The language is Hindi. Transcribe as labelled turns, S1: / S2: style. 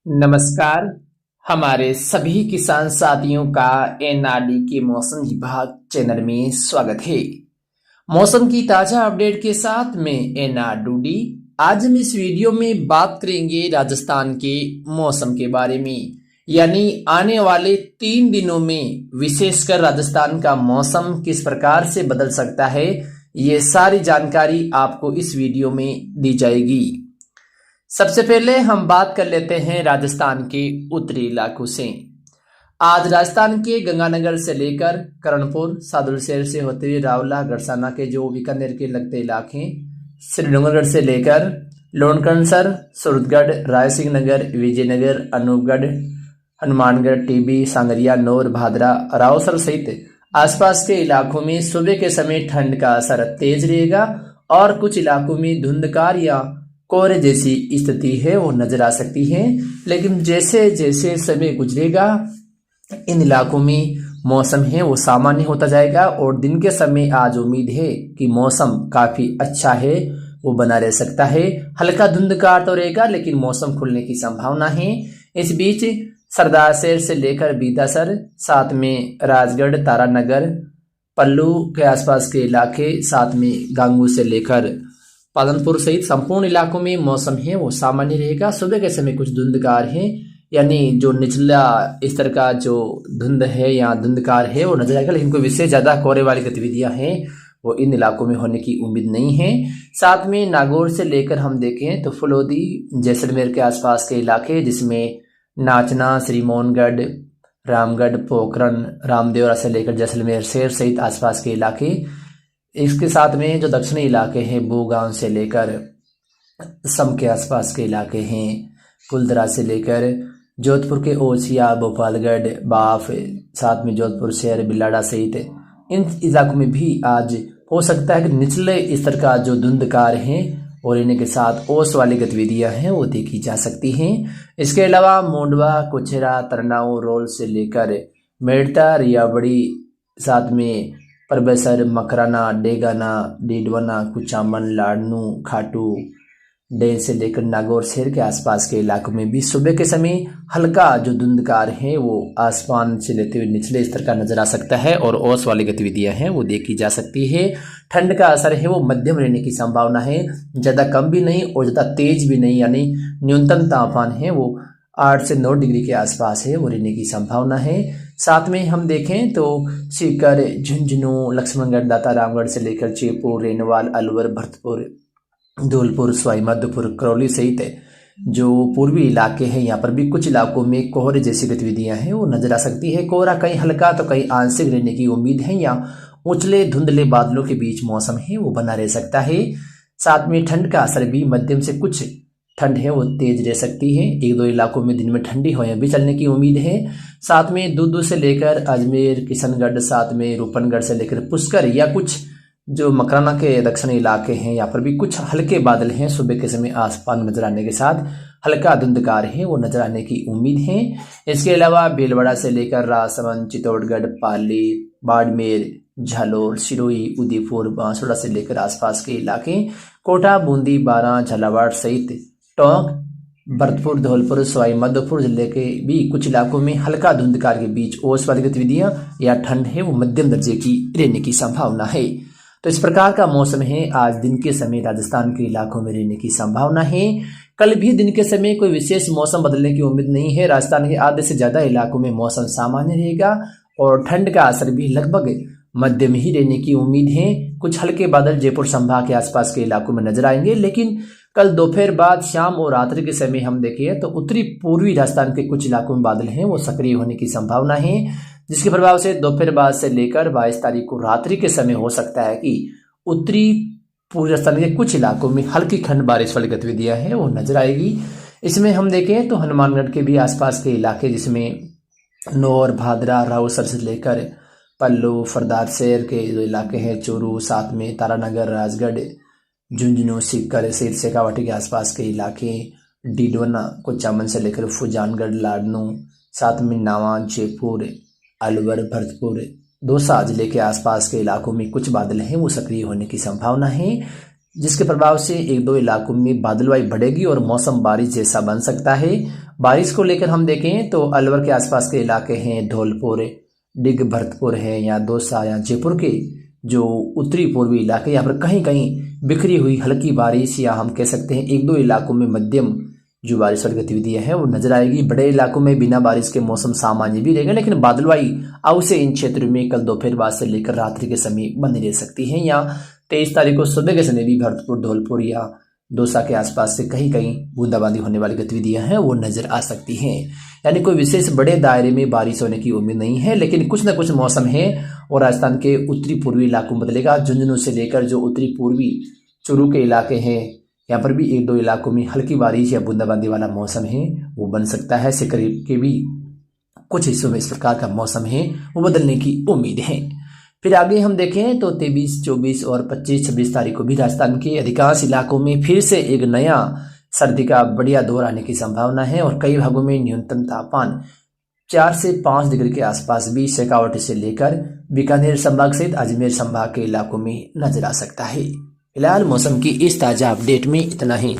S1: नमस्कार। हमारे सभी किसान साथियों का एनआरडी के मौसम विभाग चैनल में स्वागत है। मौसम की ताजा अपडेट के साथ मैं एनआरडी। आज हम इस वीडियो में बात करेंगे राजस्थान के मौसम के बारे में, यानी आने वाले 3 दिनों में विशेषकर राजस्थान का मौसम किस प्रकार से बदल सकता है, ये सारी जानकारी आपको इस वीडियो में दी जाएगी। सबसे पहले हम बात कर लेते हैं राजस्थान के उत्तरी इलाकों से। आज राजस्थान के गंगानगर से लेकर करणपुर, सादुलशहर से होते हुए रावला, गड़साना के जो बीकानेर के लगते इलाके, श्रीगंगानगर से लेकर लोनकणसर, सूरतगढ़, रायसिंह नगर, विजयनगर, अनूपगढ़, हनुमानगढ़, टीबी, सांगरिया, नौर, भादरा, रावसर सहित आसपास के इलाकों में सुबह के समय ठंड का असर तेज रहेगा और कुछ इलाकों में धुंधकार या कोहरे जैसी स्थिति है वो नजर आ सकती है। लेकिन जैसे जैसे समय गुजरेगा इन इलाकों में मौसम है वो सामान्य होता जाएगा और दिन के समय आज उम्मीद है कि मौसम काफी अच्छा है वो बना रह सकता है। हल्का धुंधकार तो रहेगा लेकिन मौसम खुलने की संभावना है। इस बीच सरदारशहर से लेकर बीदासर, साथ में राजगढ़, तारानगर, पल्लू के आसपास के इलाके, साथ में गांगू से लेकर पालनपुर सहित संपूर्ण इलाकों में मौसम है वो सामान्य रहेगा। सुबह के समय कुछ धुंधकार है, यानी जो निचला स्तर का जो धुंध है या धुंधकार है वो नजर आएगा, लेकिन कोई विशेष ज्यादा कोहरे वाली गतिविधियां हैं वो इन इलाकों में होने की उम्मीद नहीं है। साथ में नागौर से लेकर हम देखें तो फुलौदी, जैसलमेर के आसपास के इलाके जिसमें नाचना, श्रीमोहनगढ़, रामगढ़, पोखरण, रामदेवरा से लेकर जैसलमेर शहर सहित आसपास के इलाके, इसके साथ में जो दक्षिणी इलाके हैं बूगांव से लेकर सम के आसपास के इलाके हैं, कुलदरा से लेकर जोधपुर के ओसिया, भोपालगढ़, बाफ, साथ में जोधपुर शहर, बिलाड़ा सहित इन इलाकों में भी आज हो सकता है कि निचले स्तर का जो धुंधकार है और इन्हीं के साथ ओस वाली गतिविधियां हैं वो देखी जा सकती हैं। इसके अलावा मोंडवा, कुचेरा, तरनाऊ, रोल से लेकर मेड़ता, रियाबड़ी, साथ में परबेसर, मकराना, डेगाना, डीडवाना, कुचामन, लाडनू, खाटू, डे से लेकर नागौर शहर के आसपास के इलाकों में भी सुबह के समय हल्का जो धुंधकार है वो आसमान से लेते हुए निचले स्तर का नजर आ सकता है और ओस वाली गतिविधियां हैं वो देखी जा सकती है। ठंड का असर है वो मध्यम रहने की संभावना है, ज्यादा कम भी नहीं और ज्यादा तेज भी नहीं, यानी न्यूनतम तापमान है वो 8 से 9 डिग्री के आसपास है वो रहने की संभावना है। साथ में हम देखें तो सीकर, झुंझुनू, लक्ष्मणगढ़, दाता, रामगढ़ से लेकर जयपुर, रेनवाल, अलवर, भरतपुर, धौलपुर, सवाई माधोपुर, करौली सहित जो पूर्वी इलाके हैं यहाँ पर भी कुछ इलाकों में कोहरे जैसी गतिविधियां हैं वो नजर आ सकती है। कोहरा कहीं हल्का तो कहीं आंशिक रहने की उम्मीद है या उछले धुंधले बादलों के बीच मौसम है वो बना रह सकता है। साथ में ठंड का असर भी मध्यम से कुछ ठंड है वो तेज रह सकती है। 1-2 इलाकों में दिन में ठंडी हवाएं भी चलने की उम्मीद है। साथ में दूदू से लेकर अजमेर, किशनगढ़, साथ में रूपनगढ़ से लेकर पुष्कर या कुछ जो मकराना के दक्षिणी इलाके हैं यहाँ पर भी कुछ हल्के बादल हैं सुबह के समय आसमान नजर आने के साथ हल्का धुंधकार है वो नजर आने की उम्मीद है। इसके अलावा भीलवाड़ा से लेकर राजसमंद, चित्तौड़गढ़, पाली, बाड़मेर, झालोर, सिरोही, उदयपुर, बांसवाड़ा से लेकर आसपास के इलाके, कोटा, बूंदी, बारां, झालावाड़ सहित टोंक, भरतपुर, धौलपुर, सवाई माधोपुर जिले के भी कुछ इलाकों में हल्का धुंधकार के बीच ओस वाली गतिविधियां या ठंड है वो मध्यम दर्जे की रहने की संभावना है। तो इस प्रकार का मौसम है आज दिन के समय राजस्थान के इलाकों में रहने की संभावना है। कल भी दिन के समय कोई विशेष मौसम बदलने की उम्मीद नहीं है। राजस्थान के आधे से ज्यादा इलाकों में मौसम सामान्य रहेगा और ठंड का असर भी लगभग मध्यम ही रहने की उम्मीद है। कुछ हल्के बादल जयपुर संभाग के आसपास के इलाकों में नजर आएंगे, लेकिन कल दोपहर बाद, शाम और रात्रि के समय हम देखें तो उत्तरी पूर्वी राजस्थान के कुछ इलाकों में बादल हैं वो सक्रिय होने की संभावना है, जिसके प्रभाव से दोपहर बाद से लेकर 22 तारीख को रात्रि के समय हो सकता है कि उत्तरी पूर्वी राजस्थान के कुछ इलाकों में हल्की खंड बारिश वाली गतिविधियां हैं वो नजर आएगी। इसमें हम देखें तो हनुमानगढ़ के भी आसपास के इलाके जिसमें नौर, भादरा, रावसर से लेकर पल्लू, फरदार शहर के जो इलाके हैं, चूरू, साथ में तारानगर, राजगढ़, झुंझुनू, सीकर, सिर, शेखावाटी के आसपास के इलाके, डीडवाना, कुचामन से लेकर फुजानगढ़, लाडनू, साथ में नावा, जयपुर, अलवर, भरतपुर, दौसा जिले के आसपास के इलाकों में कुछ बादल हैं वो सक्रिय होने की संभावना है। जिसके प्रभाव से एक दो इलाकों में बादलवाई बढ़ेगी और मौसम बारिश जैसा बन सकता है। बारिश को लेकर हम देखें तो अलवर के आसपास के इलाके हैं, धौलपुर, डिग, भरतपुर है, या दौसा या जयपुर के जो उत्तरी पूर्वी इलाके, यहाँ पर कहीं कहीं बिखरी हुई हल्की बारिश, या हम कह सकते हैं एक दो इलाकों में मध्यम जो बारिश वाली गतिविधियां हैं वो नजर आएगी। बड़े इलाकों में बिना बारिश के मौसम सामान्य भी रहेगा, लेकिन बादलवाई अवश्य इन क्षेत्रों में कल दोपहर बाद से लेकर रात्रि के समय बनी रह सकती है। या 23 तारीख को सुबह के समय भी भरतपुर, धौलपुर या दौसा के आसपास से कहीं कहीं बूंदाबांदी होने वाली गतिविधियां हैं वो नजर आ सकती हैं। यानी कोई विशेष बड़े दायरे में बारिश होने की उम्मीद नहीं है, लेकिन कुछ न कुछ मौसम है और राजस्थान के उत्तरी पूर्वी इलाकों में बदलेगा। झुंझुनू से लेकर जो उत्तरी पूर्वी चूरू के इलाके हैं, यहाँ पर भी एक दो इलाकों में हल्की बारिश या बूंदाबांदी वाला मौसम है वो बन सकता है। सिकरी के भी कुछ हिस्सों में इस प्रकार का मौसम है वो बदलने की उम्मीद है। फिर आगे हम देखें तो 23, 24 और 25, 26 तारीख को भी राजस्थान के अधिकांश इलाकों में फिर से एक नया सर्दी का बढ़िया दौर आने की संभावना है और कई भागों में न्यूनतम तापमान 4 से 5 डिग्री के आसपास भी शेखावाटी से लेकर बीकानेर संभाग सहित अजमेर संभाग के इलाकों में नजर आ सकता है। फिलहाल मौसम की इस ताजा अपडेट में इतना ही।